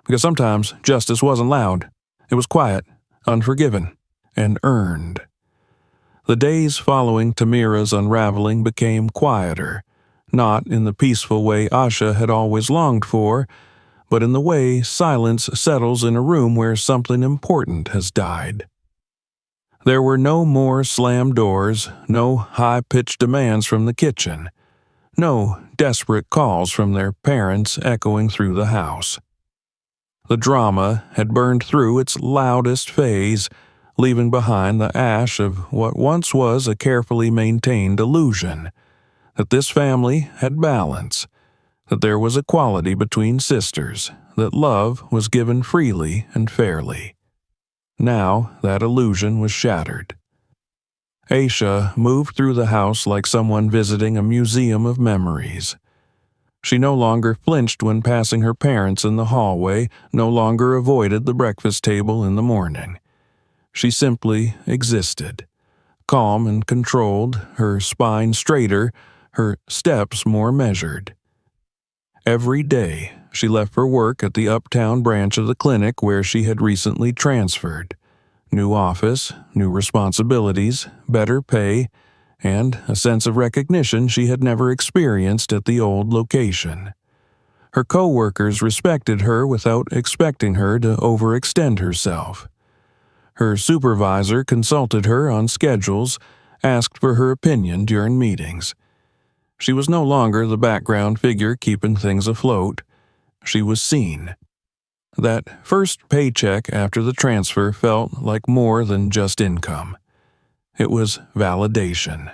Because sometimes justice wasn't loud. It was quiet, unforgiven, and earned. The days following Tamira's unraveling became quieter, not in the peaceful way Asha had always longed for, but in the way silence settles in a room where something important has died. There were no more slammed doors, no high-pitched demands from the kitchen, no desperate calls from their parents echoing through the house. The drama had burned through its loudest phase, leaving behind the ash of what once was a carefully maintained illusion, that this family had balance, that there was equality between sisters, that love was given freely and fairly. Now that illusion was shattered. Aisha moved through the house like someone visiting a museum of memories. She no longer flinched when passing her parents in the hallway, no longer avoided the breakfast table in the morning. She simply existed, calm and controlled, her spine straighter, her steps more measured. Every day, she left for work at the uptown branch of the clinic where she had recently transferred. New office, new responsibilities, better pay, and a sense of recognition she had never experienced at the old location. Her co-workers respected her without expecting her to overextend herself. Her supervisor consulted her on schedules, asked for her opinion during meetings. She was no longer the background figure keeping things afloat. She was seen. That first paycheck after the transfer felt like more than just income. It was validation.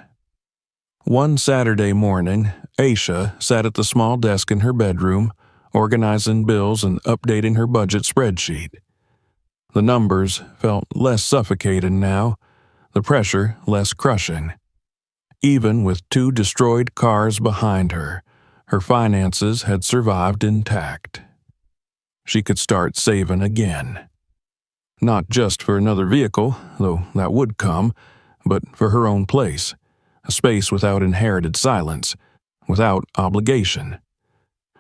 One Saturday morning, Aisha sat at the small desk in her bedroom, organizing bills and updating her budget spreadsheet. The numbers felt less suffocating now, the pressure less crushing. Even with 2 destroyed cars behind her, her finances had survived intact. She could start saving again. Not just for another vehicle, though that would come, but for her own place, a space without inherited silence, without obligation.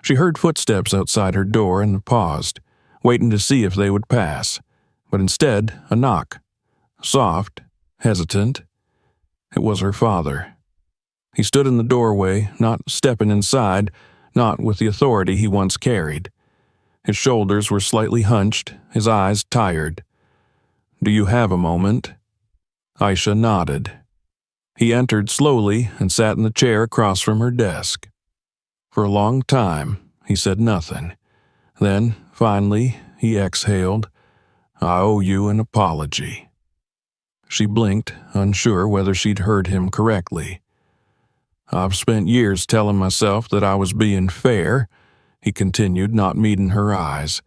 She heard footsteps outside her door and paused, waiting to see if they would pass, but instead a knock. Soft, hesitant. It was her father. He stood in the doorway, not stepping inside, not with the authority he once carried. His shoulders were slightly hunched, his eyes tired. "Do you have a moment?" Aisha nodded. He entered slowly and sat in the chair across from her desk. For a long time, he said nothing. Then, finally, he exhaled, "I owe you an apology." She blinked, unsure whether she'd heard him correctly. "I've spent years telling myself that I was being fair," he continued, not meeting her eyes,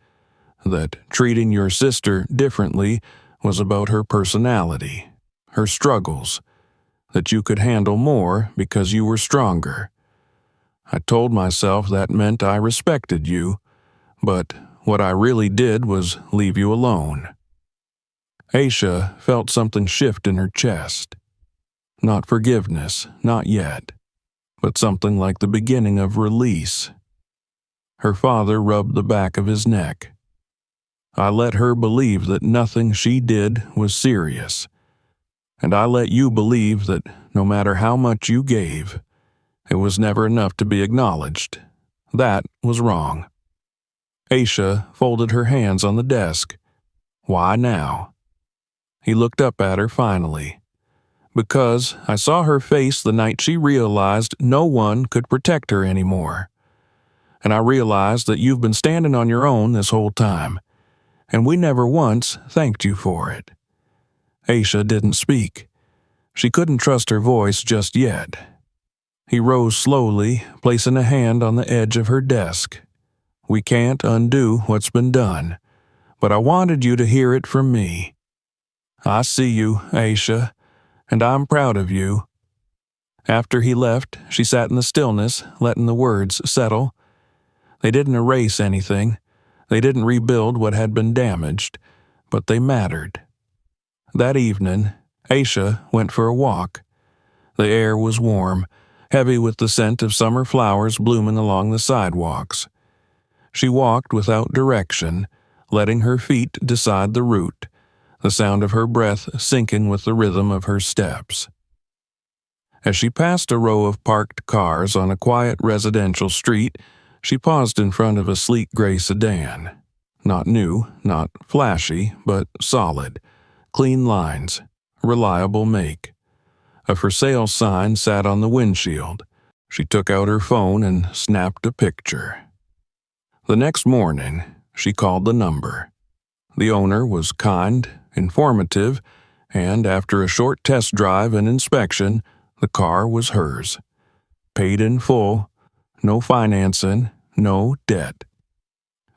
"that treating your sister differently was about her personality, her struggles, that you could handle more because you were stronger. I told myself that meant I respected you, but what I really did was leave you alone." Aisha felt something shift in her chest. Not forgiveness, not yet, but something like the beginning of release. Her father rubbed the back of his neck. "I let her believe that nothing she did was serious. And I let you believe that no matter how much you gave, it was never enough to be acknowledged. That was wrong." Aisha folded her hands on the desk. "Why now?" He looked up at her finally. "Because I saw her face the night she realized no one could protect her anymore. And I realized that you've been standing on your own this whole time, and we never once thanked you for it." Aisha didn't speak. She couldn't trust her voice just yet. He rose slowly, placing a hand on the edge of her desk. "We can't undo what's been done, but I wanted you to hear it from me. I see you, Aisha, and I'm proud of you." After he left, she sat in the stillness, letting the words settle. They didn't erase anything. They didn't rebuild what had been damaged, but they mattered. That evening, Aisha went for a walk. The air was warm, heavy with the scent of summer flowers blooming along the sidewalks. She walked without direction, letting her feet decide the route, the sound of her breath syncing with the rhythm of her steps. As she passed a row of parked cars on a quiet residential street, she paused in front of a sleek gray sedan. Not new, not flashy, but solid. Clean lines, reliable make. A for sale sign sat on the windshield. She took out her phone and snapped a picture. The next morning, she called the number. The owner was kind, informative, and after a short test drive and inspection, the car was hers. Paid in full, no financing, no debt.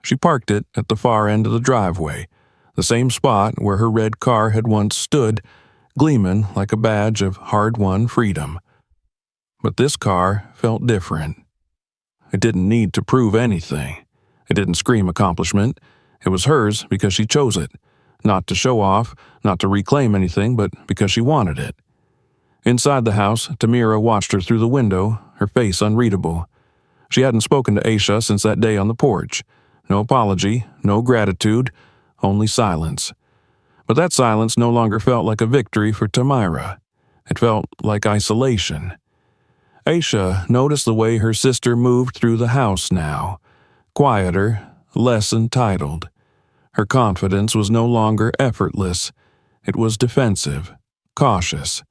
She parked it at the far end of the driveway, the same spot where her red car had once stood, gleaming like a badge of hard-won freedom. But this car felt different. It didn't need to prove anything. It didn't scream accomplishment. It was hers because she chose it, not to show off, not to reclaim anything, but because she wanted it. Inside the house, Tamira watched her through the window, her face unreadable. She hadn't spoken to Aisha since that day on the porch. No apology, no gratitude, only silence. But that silence no longer felt like a victory for Tamira. It felt like isolation. Aisha noticed the way her sister moved through the house now. Quieter, less entitled. Her confidence was no longer effortless. It was defensive, cautious.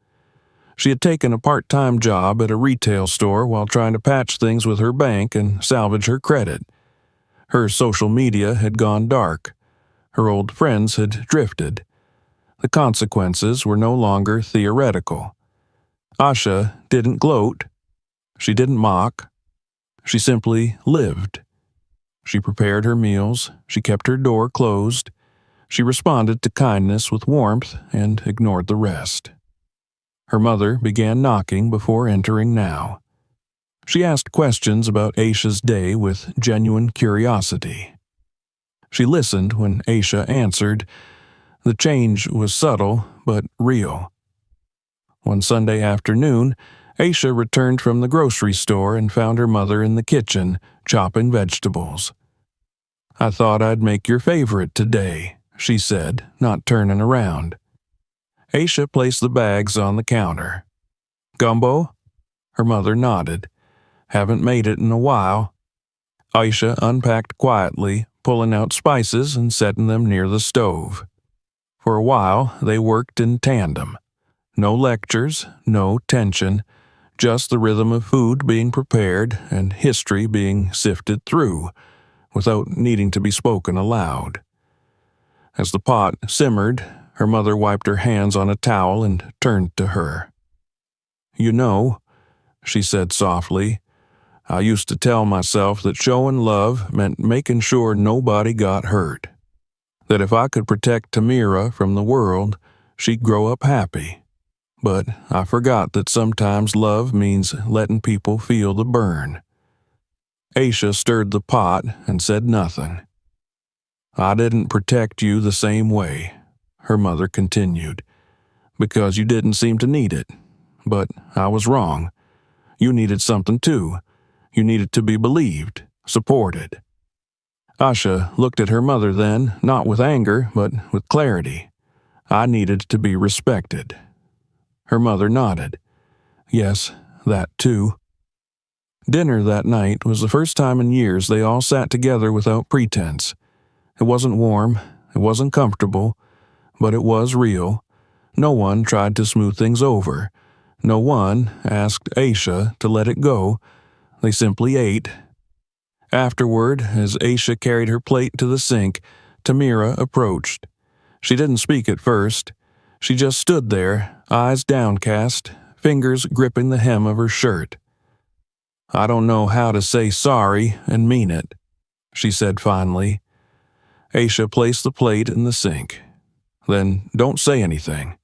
She had taken a part-time job at a retail store while trying to patch things with her bank and salvage her credit. Her social media had gone dark. Her old friends had drifted. The consequences were no longer theoretical. Asha didn't gloat. She didn't mock. She simply lived. She prepared her meals. She kept her door closed. She responded to kindness with warmth and ignored the rest. Her mother began knocking before entering now. She asked questions about Aisha's day with genuine curiosity. She listened when Aisha answered. The change was subtle but real. One Sunday afternoon, Aisha returned from the grocery store and found her mother in the kitchen, chopping vegetables. "I thought I'd make your favorite today," she said, not turning around. Aisha placed the bags on the counter. "Gumbo?" Her mother nodded. "Haven't made it in a while." Aisha unpacked quietly, pulling out spices and setting them near the stove. For a while, they worked in tandem. No lectures, no tension, just the rhythm of food being prepared and history being sifted through, without needing to be spoken aloud. As the pot simmered, her mother wiped her hands on a towel and turned to her. "You know," she said softly, "I used to tell myself that showing love meant making sure nobody got hurt. That if I could protect Tamira from the world, she'd grow up happy. But I forgot that sometimes love means letting people feel the burn." Aisha stirred the pot and said nothing. I didn't protect you the same way," her mother continued, "because you didn't seem to need it. But I was wrong. You needed something too. You needed to be believed, supported." Asha looked at her mother then, not with anger, but with clarity. "I needed to be respected." Her mother nodded. "Yes, that too." Dinner that night was the first time in years they all sat together without pretense. It wasn't warm, it wasn't comfortable, but it was real. No one tried to smooth things over. No one asked Aisha to let it go. They simply ate. Afterward, as Aisha carried her plate to the sink, Tamira approached. She didn't speak at first. She just stood there, eyes downcast, fingers gripping the hem of her shirt. "I don't know how to say sorry and mean it," she said finally. Aisha placed the plate in the sink. "Then don't say anything."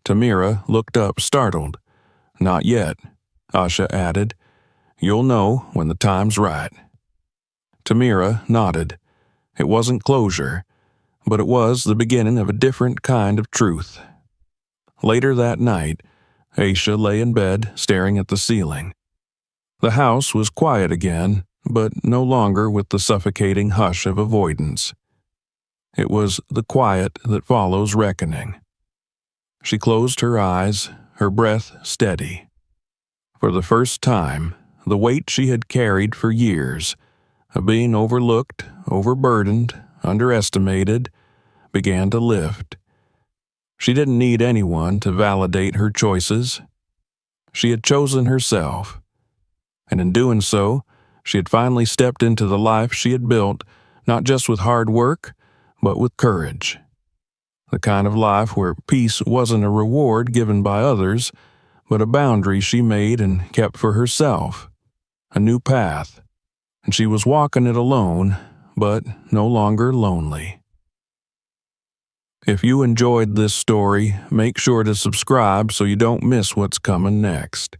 Tamira looked up, startled. "Not yet," Asha added. "You'll know when the time's right." Tamira nodded. It wasn't closure, but it was the beginning of a different kind of truth. Later that night, Aisha lay in bed, staring at the ceiling. The house was quiet again, but no longer with the suffocating hush of avoidance. It was the quiet that follows reckoning. She closed her eyes, her breath steady. For the first time, the weight she had carried for years, of being overlooked, overburdened, underestimated, began to lift. She didn't need anyone to validate her choices. She had chosen herself. And in doing so, she had finally stepped into the life she had built, not just with hard work, but with courage. The kind of life where peace wasn't a reward given by others, but a boundary she made and kept for herself. A new path. And she was walking it alone, but no longer lonely. If you enjoyed this story, make sure to subscribe so you don't miss what's coming next.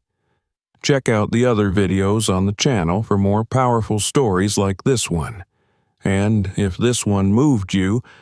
Check out the other videos on the channel for more powerful stories like this one. And if this one moved you,